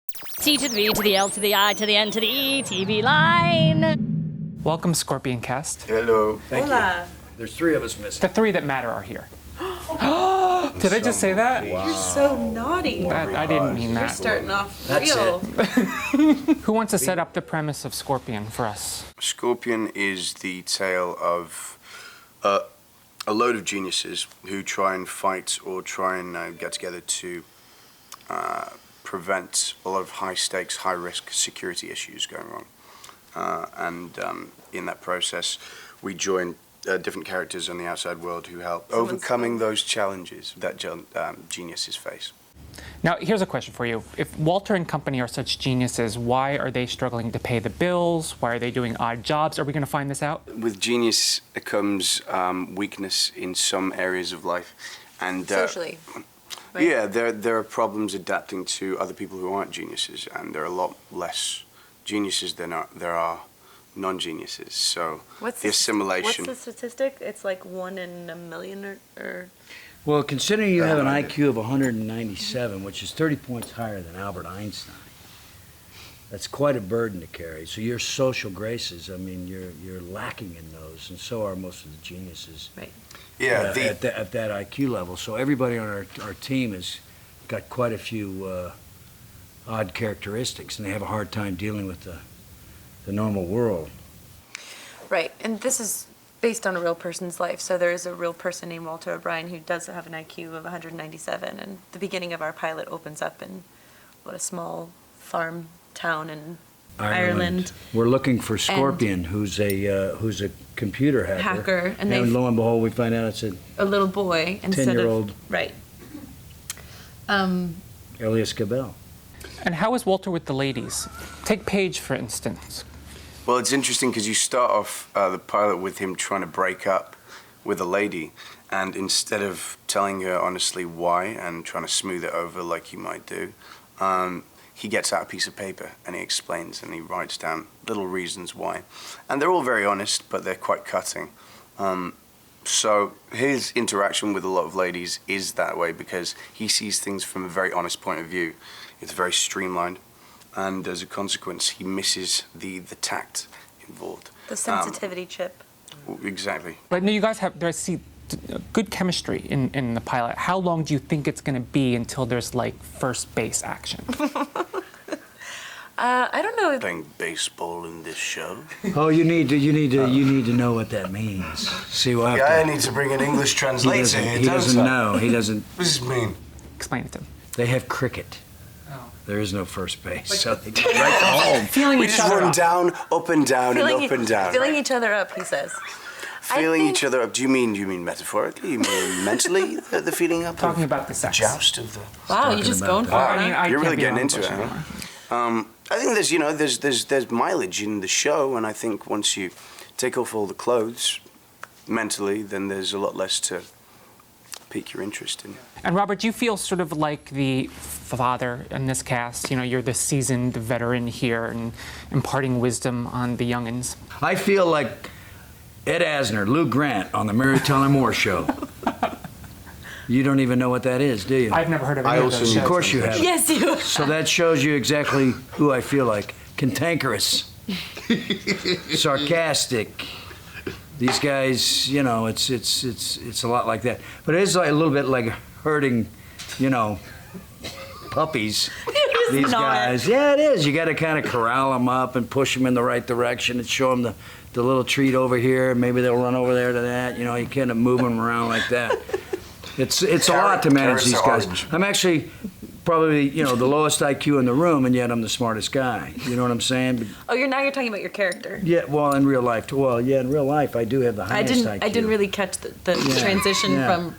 T to the V to the L to the I to the N to the E, TVLine. Welcome, Scorpion Cast. Hello. Thank you. There's 3 of us missing. The 3 that matter are here. Did I just say that? You're so naughty. I didn't mean You're that. starting off That's real. Who wants to set up the premise of Scorpion for us? Scorpion is the tale of a load of geniuses who try and fight or try and get together to prevent a lot of high-stakes, high-risk security issues going on. In that process, we join different characters on the outside world who help overcoming those challenges that geniuses face. Now, here's a question for you. If Walter and company are such geniuses, why are they struggling to pay the bills? Why are they doing odd jobs? Are we going to find this out? With genius comes weakness in some areas of life. And Socially. Right? yeah, there are problems adapting to other people who aren't geniuses, and there are a lot less geniuses than there are non-geniuses. So the assimilation. What's the statistic? It's like 1 in a million or... Well, considering you have an IQ of 197, which is 30 points higher than Albert Einstein, that's quite a burden to carry. So your social graces, I mean, you're lacking in those, and so are most of the geniuses. Right. Yeah, at that IQ level. So everybody on our team has got quite a few odd characteristics, and they have a hard time dealing with the normal world. Right, and this is based on a real person's life. So there is a real person named Walter O'Brien who does have an IQ of 197, and the beginning of our pilot opens up in a small farm town in Ireland. We're looking for Scorpion, who's a computer hacker. And lo and behold, we find out it's a little boy instead 10-year-old. Right. Alias Cobell. And how is Walter with the ladies? Take Paige, for instance. Well, it's interesting because you start off the pilot with him trying to break up with a lady, and instead of telling her honestly why and trying to smooth it over like you might do, he gets out a piece of paper and he explains and he writes down little reasons why. And they're all very honest, but they're quite cutting. So his interaction with a lot of ladies is that way because he sees things from a very honest point of view. It's very streamlined. And as a consequence, he misses the tact involved. The sensitivity chip. Exactly. But no, you guys have, I see, good chemistry in the pilot. How long do you think it's going to be until there's like first base action? I don't know. Playing baseball in this show. Oh, you need to know what that means. See what? Yeah, I need to bring an English translator here. He doesn't know. He doesn't. What does this mean? Explain it to him. They have cricket. There is no first base, so they go right to home. Feeling We each just other run up. down, up and down, and up and down. Feeling each other up, he says. Feeling think- each other up. Do you mean metaphorically? You mean mentally? The feeling up. Talking of about the sex. joust of the. Wow, you're just going for it. I mean, huh? I You're really can't be getting around into it, Bush huh? anymore. I think there's mileage in the show, and I think once you take off all the clothes, mentally, then there's a lot less to pique your interest in. And Robert, do you feel sort of like the father in this cast? You know, you're the seasoned veteran here and imparting wisdom on the youngins. I feel like Ed Asner, Lou Grant on the Mary Tyler Moore Show. You don't even know what that is, do you? I've never heard of any of those shows. Of course you have. Yes, you. So that shows you exactly who I feel like. Cantankerous. Sarcastic. These guys, you know, it's a lot like that. But it is like a little bit like herding, you know, puppies. These guys. Yeah, it is. You got to kind of corral them up and push them in the right direction and show them the little treat over here. Maybe they'll run over there to that. You know, you kind of move them around like that. It's a lot to manage these guys. I'm actually probably, you know, the lowest IQ in the room, and yet I'm the smartest guy. You know what I'm saying? But, Oh, you're talking about your character. yeah, well, in real life, well, yeah, in real life, I do have the highest IQ. I didn't really catch the transition yeah. from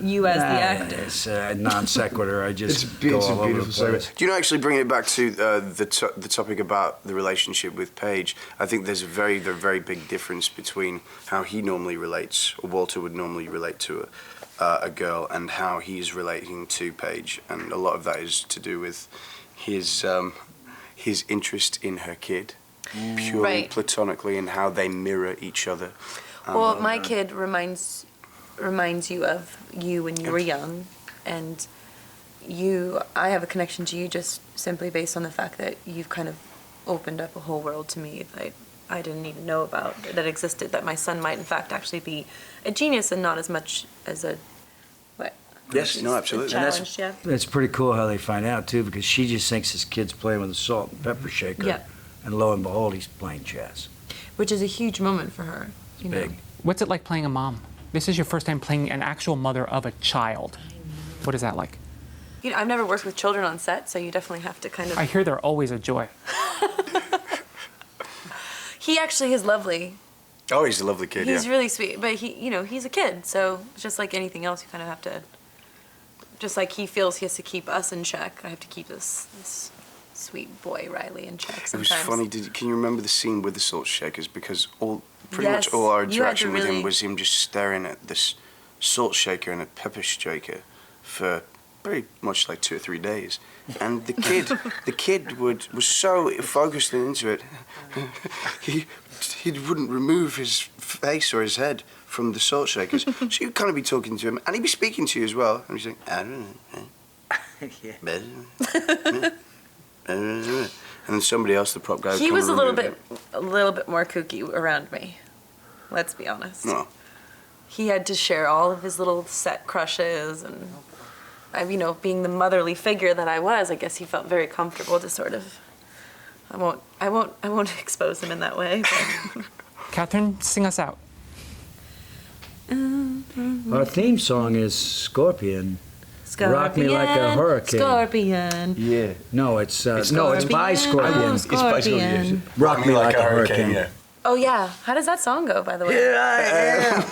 you as the actor. It's non sequitur. I just It's go a all over the beautiful place. Do you know, actually bringing it back to the topic about the relationship with Paige, I think there's a very big difference between how he normally relates, or Walter would normally relate to a girl, and how he's relating to Paige. And a lot of that is to do with his interest in her kid, purely Right. platonically, and how they mirror each other. Well, my kid reminds you of you when you were young, and I have a connection to you just simply based on the fact that you've kind of opened up a whole world to me that I didn't even know about, that existed, that my son might in fact actually be a genius and not as much as a, what? Yes, no, absolutely. A And challenge, yeah. It's pretty cool how they find out, too, because she just thinks his kid's playing with a salt and pepper shaker. Yeah. And lo and behold, he's playing chess. Which is a huge moment for her. You know? Big. What's it like playing a mom? This is your first time playing an actual mother of a child. What is that like? You know, I've never worked with children on set, so you definitely have to kind of. I hear they're always a joy. He actually is lovely. Oh, he's a lovely kid, He's yeah. really sweet, but he's a kid, so just like anything else, you kind of have to. Just like he feels he has to keep us in check, I have to keep this sweet boy Riley in check It sometimes. was funny. Can you remember the scene with the salt shakers? Because pretty Yes, much all our you had to interaction with really- him was him just staring at this salt shaker and a pepper shaker for very much like 2 or 3 days. And the kid was so focused and into it, he wouldn't remove his face or his head from the salt shakers. So you'd kind of be talking to him, and he'd be speaking to you as well. And he's saying, I don't know. And then somebody else, the prop guy, would He come was and a remove little bit more kooky around me. Let's be honest. it. No. He had to share all of his little set crushes, and being the motherly figure that I was, I guess he felt very comfortable to sort of. I won't expose him in that way. But. Catherine, sing us out. Our theme song is Scorpion. Rock Me Like a Hurricane. Scorpion. Yeah. No, it's by Scorpion. Scorpion. Oh, It's by Scorpion. Rock Me Like a Hurricane. Yeah. Oh yeah. How does that song go, by the way? Here I am.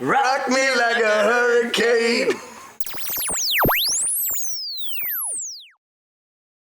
Rock me like a hurricane.